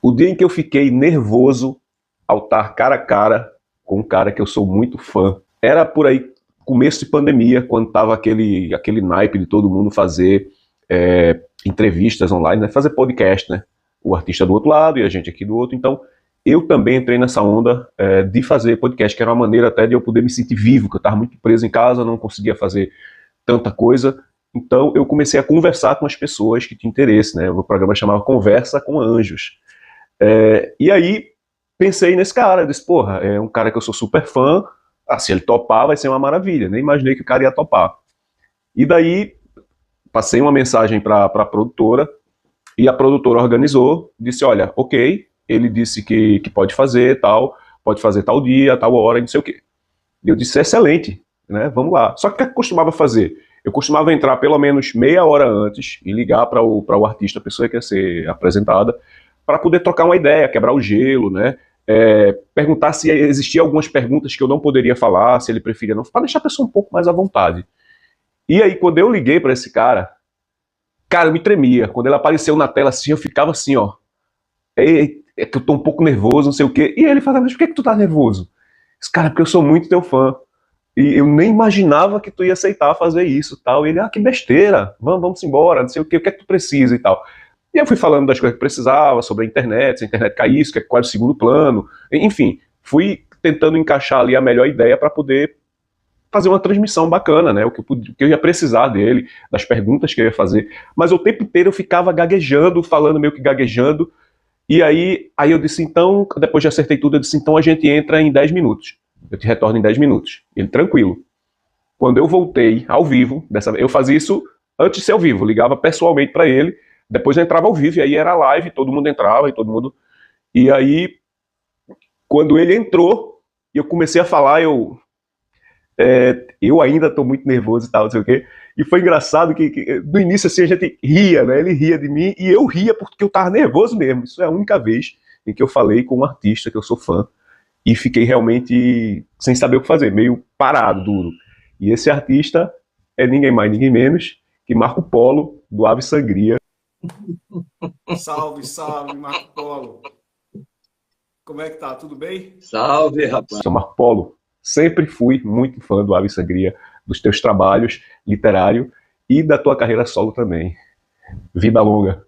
O dia em que eu fiquei nervoso ao estar cara a cara com um cara que eu sou muito fã, era por aí, começo de pandemia, quando tava aquele naipe de todo mundo fazer entrevistas online, né? Fazer podcast, né? O artista do outro lado e a gente aqui do outro. Então, eu também entrei nessa onda de fazer podcast, que era uma maneira até de eu poder me sentir vivo, que eu estava muito preso em casa, não conseguia fazer tanta coisa. Então, eu comecei a conversar com as pessoas que tinham interesse, né? O programa chamava Conversa com Anjos. E aí, pensei nesse cara, eu disse, porra, é um cara que eu sou super fã, se ele topar vai ser uma maravilha, nem imaginei que o cara ia topar. E daí, passei uma mensagem para a produtora, e a produtora organizou, disse, olha, ok, ele disse que pode fazer tal dia, tal hora, não sei o quê. E eu disse, excelente, né, vamos lá. Só que o que eu costumava fazer? Eu costumava entrar pelo menos meia hora antes e ligar para o artista, a pessoa que ia ser apresentada, para poder trocar uma ideia, quebrar o gelo, né? Perguntar se existiam algumas perguntas que eu não poderia falar, se ele preferia não, para deixar a pessoa um pouco mais à vontade. E aí, quando eu liguei para esse cara, eu me tremia. Quando ele apareceu na tela assim, eu ficava assim, ó. É que eu tô um pouco nervoso, não sei o quê. E ele falava, mas por que tu tá nervoso? Esse cara, porque eu sou muito teu fã. E eu nem imaginava que tu ia aceitar fazer isso, tal. E ele, que besteira, vamos embora, não sei o que é que tu precisa e tal. E eu fui falando das coisas que precisava, sobre a internet, se a internet caísse, qual era o segundo plano. Enfim, fui tentando encaixar ali a melhor ideia para poder fazer uma transmissão bacana, né? O que eu ia precisar dele, das perguntas que eu ia fazer. Mas o tempo inteiro eu ficava gaguejando, falando meio que gaguejando. E aí eu disse, então, depois de acertei tudo, eu disse, então a gente entra em 10 minutos. Eu te retorno em 10 minutos. Ele, tranquilo. Quando eu voltei ao vivo, dessa vez, eu fazia isso antes de ser ao vivo, ligava pessoalmente para ele, depois eu entrava ao vivo, e aí era live, todo mundo entrava, e todo mundo... E aí, quando ele entrou, e eu comecei a falar, eu ainda estou muito nervoso e tal, não sei o quê. E foi engraçado que no início assim a gente ria, né? Ele ria de mim e eu ria porque eu estava nervoso mesmo. Isso é a única vez em que eu falei com um artista que eu sou fã e fiquei realmente sem saber o que fazer, meio parado, duro. E esse artista é ninguém mais, ninguém menos que Marco Polo, do Ave Sangria. Salve, salve, Marco Polo. Como é que tá? Tudo bem? Salve, rapaz. Sou Marco Polo. Sempre fui muito fã do Ave Sangria, dos teus trabalhos literários e da tua carreira solo também. Vida longa.